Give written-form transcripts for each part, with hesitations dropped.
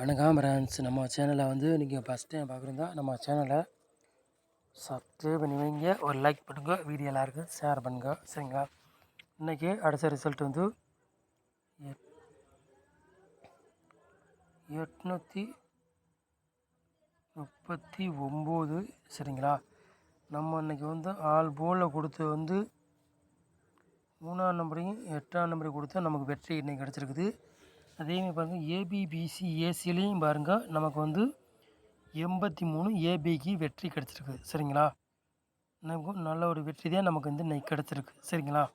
வணக்கம் ஃப்ரெண்ட்ஸ். நம்ம சேனலை வந்து நீங்கள் ஃபஸ்ட் டைம் பார்க்குறதா நம்ம சேனலை சப்ஸ்கிரைப் பண்ணி வைங்க, ஒரு லைக் பண்ணுங்க, வீடியோ எல்லாருக்கும் ஷேர் பண்ணுங்க, சரிங்களா? இன்றைக்கி அடுத்த ரிசல்ட் வந்து 839, சரிங்களா? நம்ம இன்றைக்கி வந்து ஆல் போலில் கொடுத்து வந்து 3ஆம் நம்பரையும் 8ஆம் நம்பரையும் கொடுத்தா நமக்கு வெற்றி இன்றைக்கி கிடச்சிருக்குது. அதேமாதிரி பாருங்கள், ஏபிபிசி ஏசிலையும் பாருங்கள் நமக்கு வந்து 83 ஏபிக்கு வெற்றி கிடச்சிருக்கு, சரிங்களா? நமக்கு நல்ல ஒரு வெற்றி தான் நமக்கு வந்து இன்றைக்கி கிடச்சிருக்கு, சரிங்களா?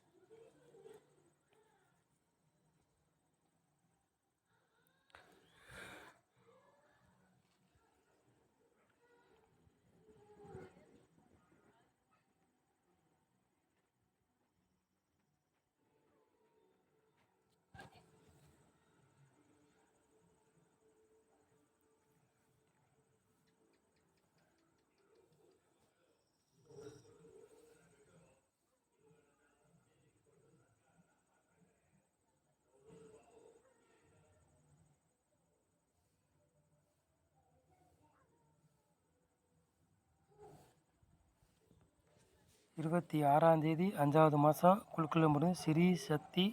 இருபத்தி 6ஆம் தேதி 5வது மாதம் குழுக்குள்ளம்புரம் ஸ்ரீ சக்தி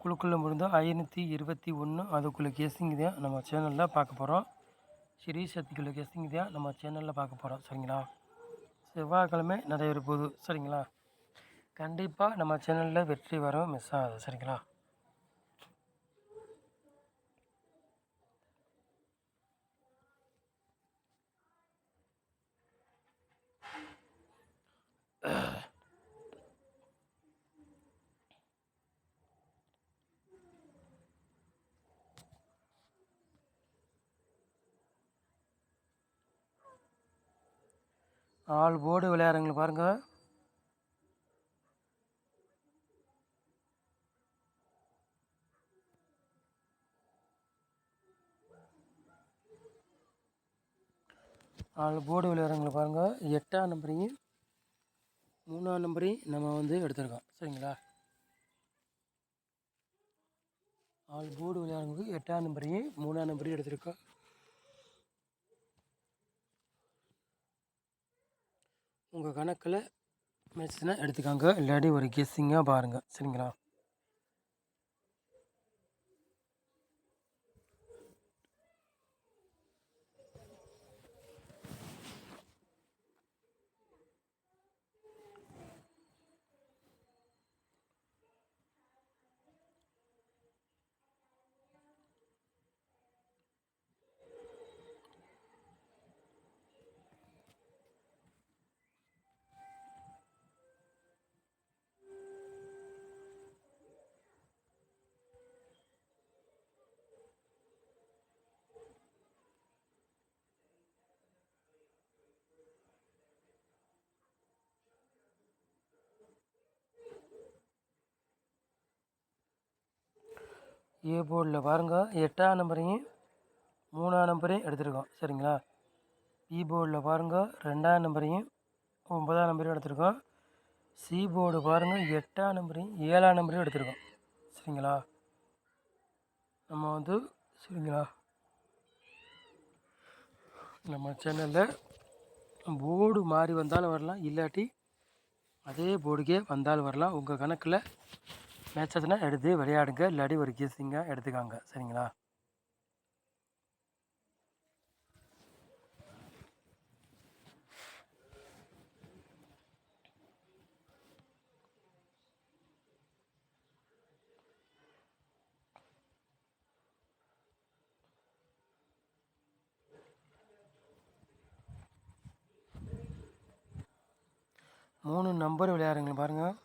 குழுக்குள்ளம்புரம் 521. அதுக்குள்ளே கெஸ்ஸிங் தான் நம்ம சேனலில் பார்க்க போகிறோம். ஸ்ரீ சக்திக்குள்ளே கெஸ்ஸிங் தான் நம்ம சேனலில் பார்க்க போகிறோம், சரிங்களா? செவ்வாய்க்கிழமை நடைபெற போகுது, சரிங்களா? கண்டிப்பாக நம்ம சேனலில் வெற்றி வரும், மிஸ் ஆகாது, சரிங்களா? ஆல் போர்டு விளையாடுறவங்களை பாருங்கள். ஆல் போர்டு விளையாடுறவங்களை பாருங்கள். 8ஆம் நம்பரையும் 3ஆம் நம்பரையும் நம்ம வந்து எடுத்துருக்கோம், சரிங்களா? ஆல் போர்டு விளையாடுறவங்களுக்கு 8ஆம் நம்பரையும் 3ஆம் நம்பரையும் எடுத்திருக்கோம். உங்கள் கணக்கில் மேட்ச்னா எடுத்துக்காங்க, இல்லாட்டி ஒரு கெஸ்ஸிங்காக பாருங்கள், சரிங்களா? ஏ போர்டில் பாருங்கள், 8ஆம் நம்பரையும் 3ஆம் நம்பரையும் எடுத்திருக்கோம், சரிங்களா? பி போர்டில் பாருங்கள், 2ஆம் நம்பரையும் 9ஆம் நம்பரையும் எடுத்திருக்கோம். சி போர்டு பாருங்கள், 8ஆம் நம்பரையும் 7ஆம் நம்பரையும் எடுத்திருக்கோம், சரிங்களா? நம்ம வந்து, சரிங்களா, நம்ம சேனலில் போர்டு மாறி வந்தாலும் வரலாம், இல்லாட்டி அதே போர்டுக்கே வந்தாலும் வரலாம். உங்கள் கணக்கில் மேட்சஸ்னா எடுத்து விளையாடுங்க, இல்லாட்டி ஒரு கெஸ்ஸிங்காக எடுத்துக்காங்க, சரிங்களா? மூணு நம்பர் விளையாடுங்க பாருங்கள்.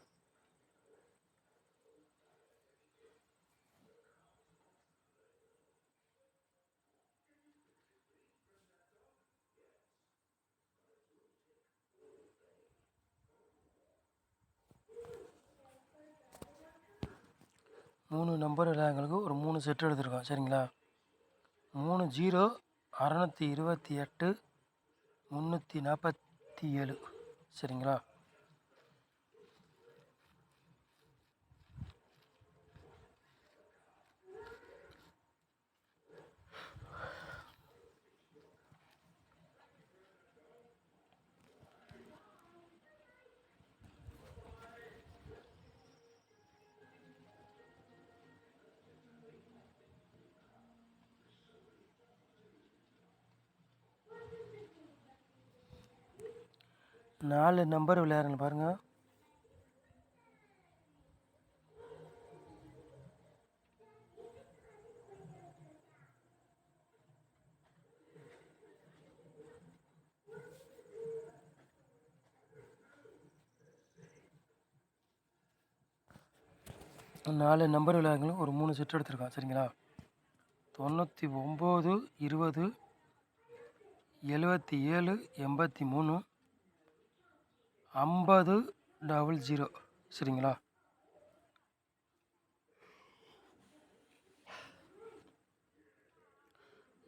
மூணு நம்பர் விளையாடுங்களுக்கு ஒரு 3 செட்டு எடுத்துருக்கோம், சரிங்களா? 3-0 628 347, சரிங்களா? 4 நம்பர் விளையாடுங்க பாருங்கள். நாலு நம்பர் விளையாடுங்களும் ஒரு 3 செட் எடுத்திருக்கான். சரிங்களா? 99 20 77 83 50 00. சரிங்களா?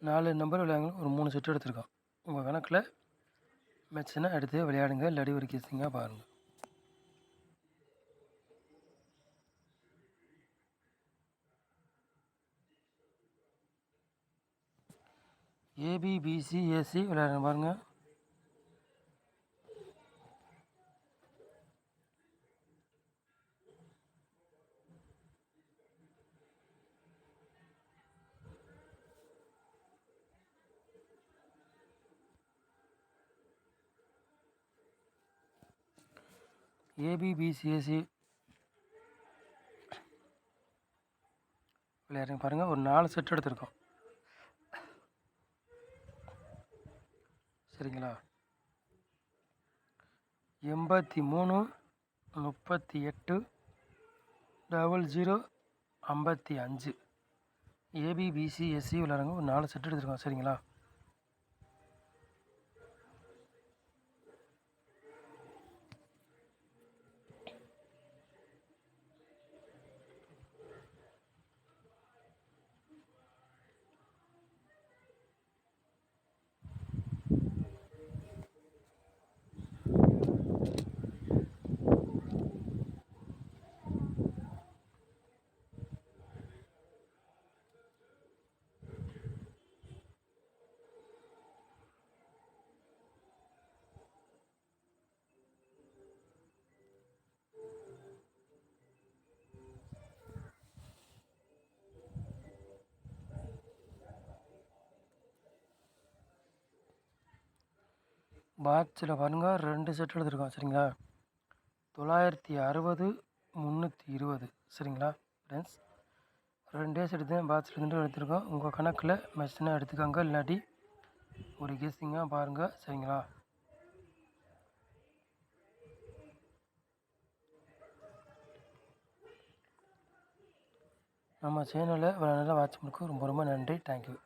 நாலு நம்பர் விளையாடுங்களும் ஒரு 3 செட் எடுத்திருக்கான். உங்கள் கணக்கில் மேட்ச்னா எடுத்து விளையாடுங்க. இல்லாடி ஒரு கெஸ்ஸிங்காக பாருங்கள். ஏபிபிசிஏசி விளையாடுங்க பாருங்கள். ஏபிபிசிஏசி விளையாடுங்க பாருங்கள். ஒரு 4 செட் எடுத்திருக்கோம். சரிங்களா? 83 38 00 55. ஏபிபிசிஎஸ்சி விளையாடுங்க. ஒரு 4 செட் எடுத்திருக்கோம். சரிங்களா? பாக்ஸில் பாருங்கள் 2 செட் எடுத்திருக்கோம். சரிங்களா? 960 320. சரிங்களா ஃப்ரெண்ட்ஸ்? 2 செட் தான் பாக்ஸில் இருந்து எடுத்திருக்கோம். உங்கள் கணக்கில் மேட்ச்னா எடுத்துக்கோங்க. இல்லாட்டி ஒரு கெஸ்ஸிங்காக பாருங்கள். சரிங்களா? நம்ம சேனலை இவ்வளோ நல்லா வாட்ச் பண்ணுறதுக்கு ரொம்ப ரொம்ப நன்றி. தேங்க்யூ.